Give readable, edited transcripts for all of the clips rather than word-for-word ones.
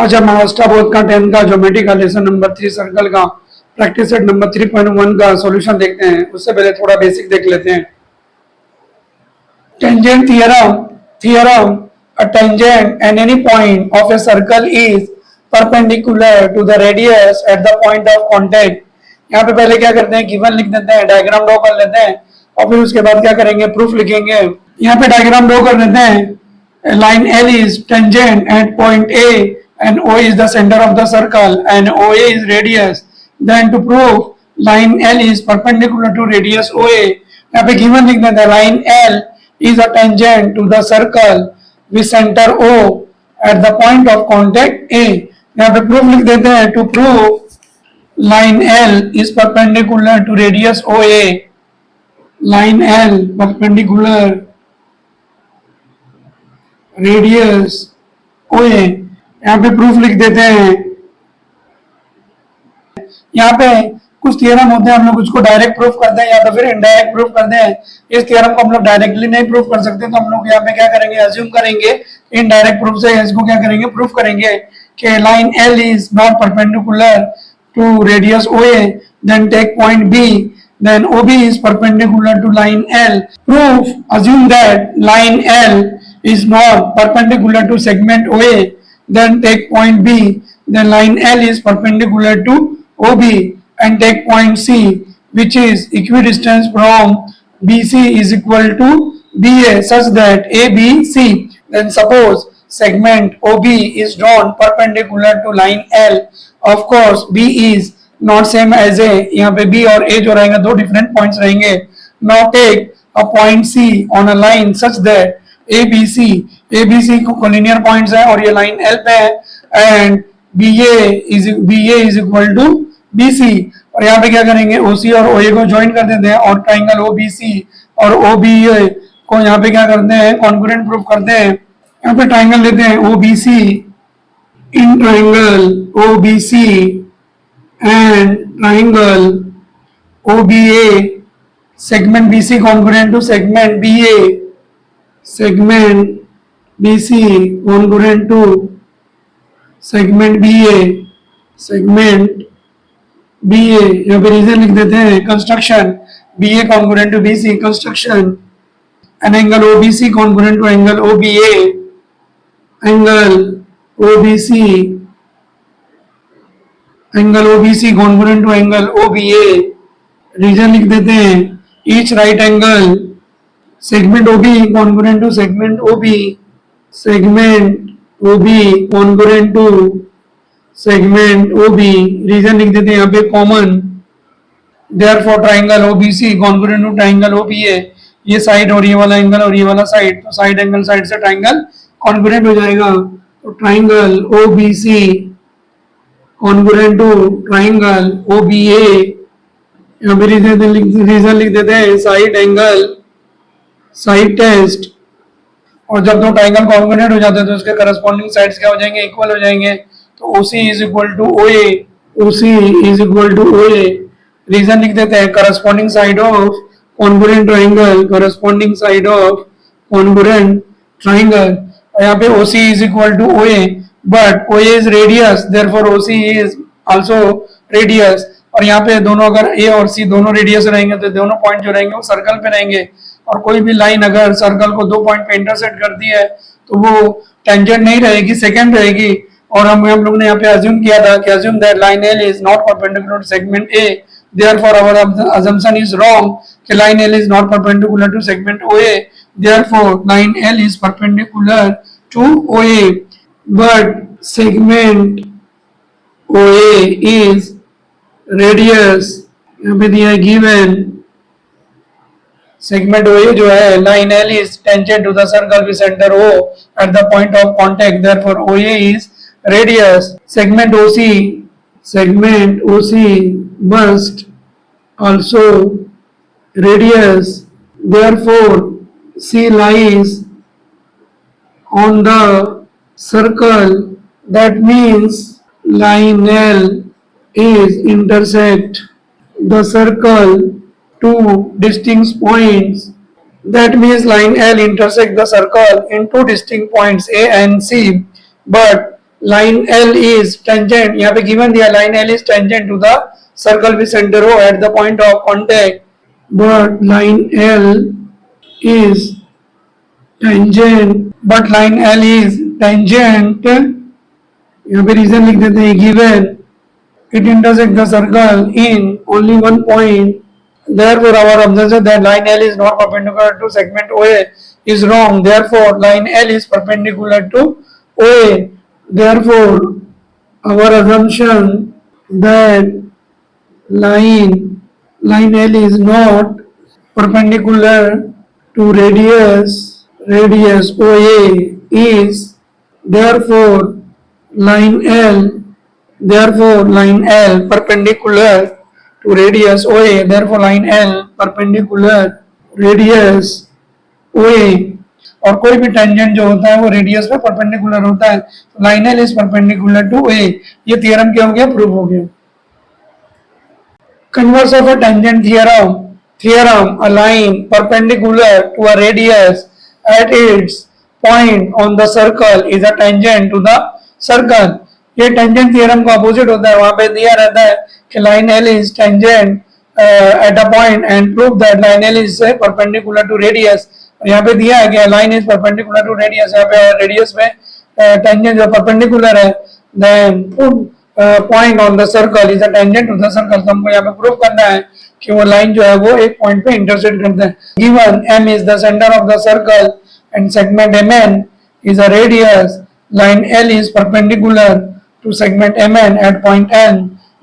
आज हम महाराष्ट्र बोर्ड का 10 का ज्योमेट्री का लेसन नंबर 3 सर्कल का प्रैक्टिस सेट नंबर 3.1 का सॉल्यूशन देखते हैं। उससे पहले थोड़ा बेसिक देख लेते हैं। Tangent theorem a tangent at any point of a circle is perpendicular to the radius at the point of contact। यहाँ पे पहले क्या करते हैं, गिवन लिख देते हैं, डायग्राम ड्रॉ कर लेते हैं और फिर उसके बाद क्या करेंगे, प्रूफ लिखेंगे। यहाँ पे डायग्राम ड्रॉ कर लेते हैं। Line L is tangent at point A and O is the center of the circle and OA is radius। Then to prove line L is perpendicular to radius OA, यहाँ पे given लिख देते हैं, line L is a tangent to the circle with center O at the point of contact A। यहाँ पे proof लिख देते हैं, to prove line L is perpendicular to radius OA, line L perpendicular radius OA। यहाँ पे proof लिख देते हैं। यहाँ पे कुछ थ्योरम होते हैं, हम लोग उसको डायरेक्ट प्रूफ करते हैं या तो फिर इनडायरेक्ट प्रूफ करते हैं। इस थ्योरम को हम लोग डायरेक्टली नहीं प्रूफ कर सकते, तो हम लोग यहाँ पे क्या करेंगे, अज्यूम करेंगे इनडायरेक्ट प्रूफ से इसको क्या करेंगे, प्रूफ करेंगे कि line L is not perpendicular to radius OA, then take point B, then OB is perpendicular to line L। Proof, assume that line L is not perpendicular to segment OA, then take point B, then line L is perpendicular to OB and take point C, which is equidistance from BC is equal to BA such that ABC। Then suppose segment OB is drawn perpendicular to line L, of course B is not same as A। यहाँ पे B और A जो रहेंगे दो different points रहेंगे। Now take a point C on a line such that ABC को collinear points है और ये लाइन L पे है and BA is equal to BC। और यहाँ पे क्या करेंगे, OC और OA को ज्वाइन कर देते हैं और ट्राइंगल OBC और OBA को यहाँ पे क्या करते हैं, कॉन्ग्रुएंट प्रूफ करते हैं। यहाँ पे ट्राइंगल लेते हैं OBC, in triangle OBC and triangle OBA, segment BC congruent to segment BA, segment BC congruent to segment BA, segment BA। यहाँ पे रीजन लिख देते हैं, construction BA congruent to BC, construction an angle OBC congruent to angle OBA, angle OBC congruent to angle OBA। Reason लिख देते हैं, each right angle segment OB congruent to segment OB, segment OB congruent to segment OB। Reason लिख देते हैं यहाँ पे common, therefore triangle OBC congruent to triangle OBA। ये side और ये वाला एंगल और ये वाला साइड, तो साइड एंगल साइड से ट्राइंगल कॉन्ग्रुएंट हो जाएगा। तो triangle OBC congruent to triangle OBA। यहाँ पे रीजन लिख देते हैं, साइड एंगल साइड टेस्ट। और जब दो ट्राइंगल कॉन्ग्रुएंट हो जाते हैं तो उसके करस्पॉन्डिंग साइड्स क्या हो जाएंगे, इक्वल हो जाएंगे। तो OC is equal to OA, OC is equal to OA। Reason लिख देते हैं, corresponding side of congruent triangle, corresponding side of congruent triangle। यहाँ पे OC is equal to OA, but OA is radius, therefore OC is also radius। और यहाँ पे दोनों अगर A और C दोनों रेडियस रहेंगे तो दोनों पॉइंट जो रहेंगे वो सर्कल पे रहेंगे। और कोई भी लाइन अगर सर्कल को दो पॉइंट पे इंटरसेक्ट करती है तो वो टेंजेंट नहीं रहेगी, सेकेंड रहेगी। और हम लोग ने यहाँ पे अज्यूम किया था कि assume that line L is not perpendicular to segment A, therefore our assumption is wrong कि line L is not perpendicular to segment OA, therefore line L is perpendicular to OA, but segment OA is radius। यहाँ पे दिया है given segment OA जो है, line L is tangent to the circle with center O at the point of contact, therefore OA is radius। segment OC must also radius, therefore C lies on the circle, that means line L is intersect the circle two distinct points, that means line L intersect the circle in two distinct points A and C, but line L is tangent, यहाँ पे given दिया line L is tangent to the circle with center O at the point of contact, but line L is tangent, but line L is tangent, यहाँ पे reason लिख देते हैं given it intersects the circle in only one point. Therefore, our observation that line L is not perpendicular to segment OA is wrong. Therefore, line L is perpendicular to OA. Therefore, our assumption that line L is not perpendicular to radius OA is line line L perpendicular to radius OA, therefore line L perpendicular radius OA, और कोई भी tangent जो होता है वो radius पे perpendicular होता है, तो line L is perpendicular to A. ये थ्योरम क्या हो गया, प्रूव हो गया। Converse of a tangent theorem a line perpendicular to a radius at its point on the circle is a tangent to the circle. ये tangent theorem का opposite होता है, वहां पे दिया रहता है कि line L is tangent at a point and prove that line L is perpendicular to radius. यहाँ पे दिया है कि line is perpendicular to radius, यहाँ पे रेडियस में टेंजेंट जो परपेंडिकुलर है, then point on the circle is a tangent to the circle. तो हमको यहाँ पे प्रूव करना है कि वो लाइन जो है वो एक पॉइंट पे इंटरसेक्ट करता है। Given m is the centre of the circle and segment mn is a radius, line l is perpendicular to segment mn at point n,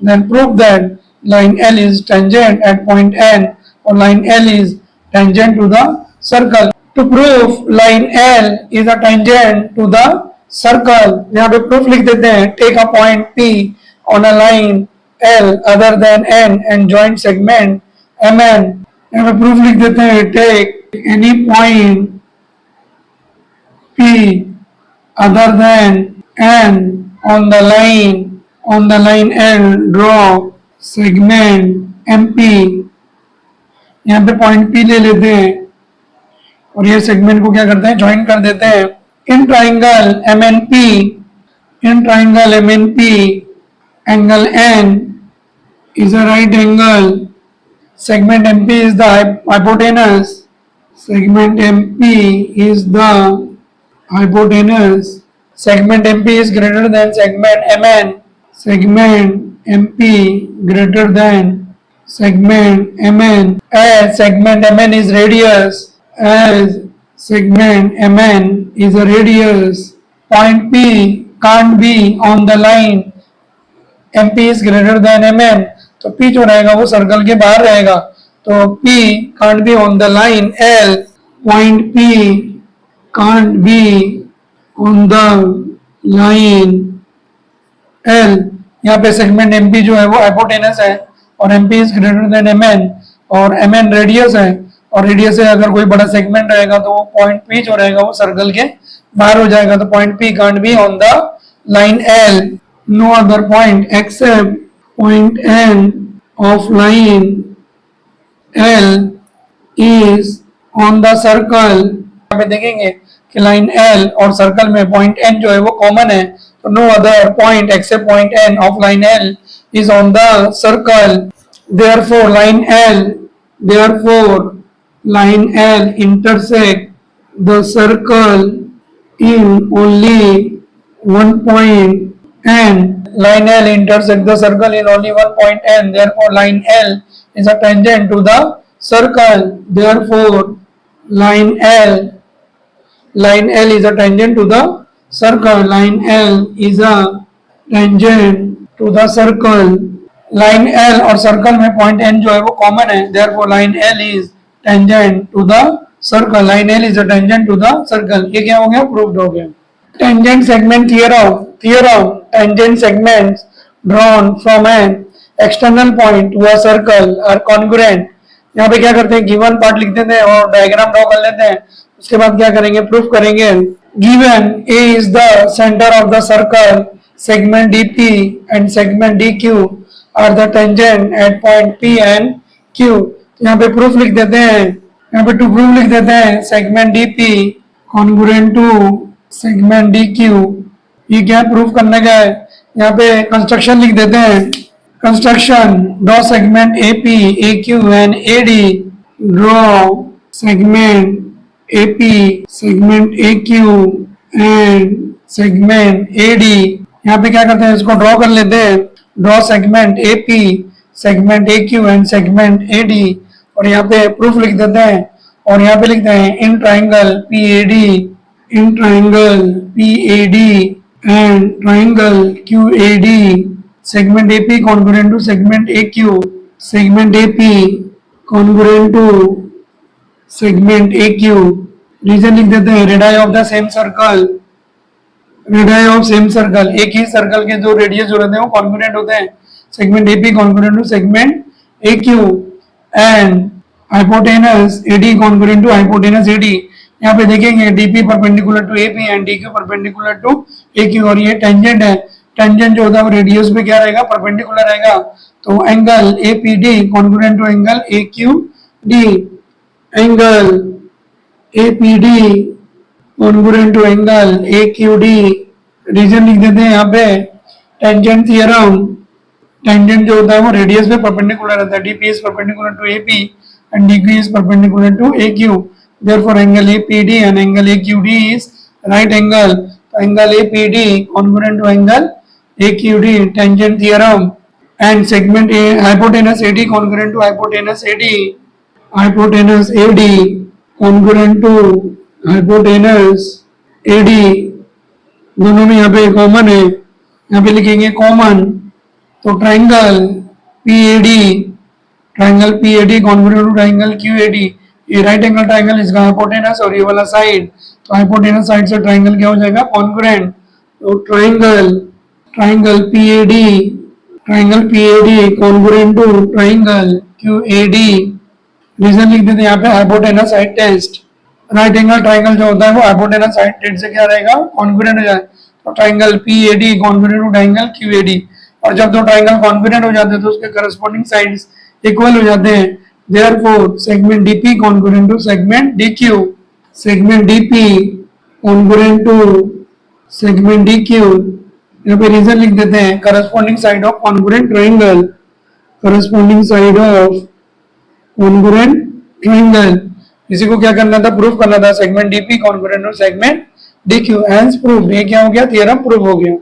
then prove that line L is tangent at point n or line L is tangent to the circle. To prove line L is a tangent to the circle, यहाँ पे proof लिख देते हैं, take a point P on a line L other than n and join segment mn। यहाँ पे proof लिख देते हैं, take any point P other than n on the line L, draw segment MP। यहाँ पे पॉइंट P ले लेते हैं और ये सेगमेंट को क्या करते हैं, ज्वाइन कर देते हैं। In triangle MNP angle N is a right angle, segment MP is the hypotenuse, segment MP is the hypotenuse, segment MP is greater than segment MN, segment MP greater than segment MN, as segment MN is radius, as segment MN is a radius, point P can't be on the line MP is greater than MN, तो P जो रहेगा वो circle के बाहर रहेगा, तो P can't be on the line L, point P can't be on the line L। यहाँ पे सेगमेंट MP जो है वो हाइपोटेनस है और MP is greater than MN, और MN रेडियस है, और रेडियस से अगर कोई बड़ा सेगमेंट रहेगा तो वो पॉइंट P जो रहेगा वो सर्कल के बाहर हो जाएगा, तो point P can't be on the line L। No other point except point N of line L is on the circle. यहाँ पे देखेंगे कि लाइन L और सर्कल में पॉइंट N जो है वो कॉमन है, तो no other point except point N of line L is on the circle. Therefore line L intersect the circle in only one point N। line L intersect the circle in only one point N, therefore line L is a tangent to the circle। Therefore line L is a tangent to the circle, line L is a tangent to the circle। Line L और circle में point N जो है वो common है, therefore line L is tangent to the circle, line L is a tangent to the circle। ये क्या हो गया, प्रूव्ड हो गया। Tangent segment theorem tangent segments drawn from an external point to a circle are congruent. यहाँ पे क्या करते हैं, गिवन पार्ट लिख देते हैं और डायग्राम ड्रॉ कर लेते हैं, उसके बाद क्या करेंगे, प्रूफ करेंगे। Given A is the center of the circle, segment DP and segment DQ are the tangent at point P and Q। यहाँ पे प्रूफ लिख देते हैं, यहाँ पे टू प्रूफ लिख देते हैं, segment DP congruent to segment DQ ये क्या प्रूफ करने का है, यहाँ पे कंस्ट्रक्शन लिख देते हैं। Construction draw segment AP AQ and AD, draw segment AP segment AQ and segment AD। यहाँ पे क्या करते हैं, इसको ड्रॉ कर लेते हैं। Draw segment AP segment AQ and segment AD, और यहाँ पे प्रूफ लिख देते हैं। और यहाँ पे लिखते हैं in triangle PAD, in triangle PAD and triangle QAD, segment AP congruent to segment AQ, segment AP congruent to segment AQ। Reason लिख देते हैं radius of the same circle, radius of same circle, एक ही circle के जो radius होते हैं वो कॉन्ग्रुएंट होते हैं। Segment AP congruent to segment AQ and hypotenuse AD congruent to hypotenuse AD। यहाँ पे देखेंगे DP perpendicular to AP and DQ perpendicular to AQ, और ये टेंजेंट है। टेंजेंट जो होता है वो रेडियस पे क्या रहेगा, परपेंडिकुलर रहेगा। तो angle APD congruent to angle AQD, angle APD congruent to angle AQD। Reason लिख देते हैं यहाँ पे टेंजेंट थ्योरम। टेंजेंट जो होता है वो रेडियस पे परपेंडिकुलर रहता है। DP is perpendicular to AP and DQ is perpendicular to AQ. Therefore, angle APD and angle AQD is right angle. So, angle APD congruent to angle AQD, tangent theorem. And segment A, hypotenuse AD congruent to hypotenuse AD, hypotenuse AD congruent to hypotenuse AD। दोनों में यहाँ पे common है, यहाँ पे लिखेंगे common. तो triangle PAD, triangle PAD congruent to triangle QAD, ये राइट एंगल ट्राइंगल, इसका हाइपोटेनस और ये वाला साइड, तो हाइपोटेनस साइड से ट्राइंगल क्या हो जाएगा, कॉन्ग्रुएंट। तो triangle PAD, triangle PAD congruent to triangle QAD। Reason लिख देते हैं यहाँ पे hypotenuse side test. Right angle triangle जो होता है वो हाइपोटेनस साइड टेस्ट से क्या रहेगा, कॉन्ग्रुएंट हो जाए। तो triangle PAD congruent to triangle QAD, और जब दो ट्राइंगल कॉन्ग्रुएंट हो जाते हैं तो उसके करस्पॉन्डिंग साइड्स इक्वल हो जाते हैं। Therefore segment DP congruent to segment DQ, segment DP congruent to segment DQ। यहाँ पे रीजन लिख देते हैं corresponding side of congruent triangle, corresponding side of congruent triangle. इसी को क्या करना था, प्रूफ करना था। Segment DP congruent to segment DQ, hence proof. ये क्या हो गया, थ्योरम प्रूफ हो गया।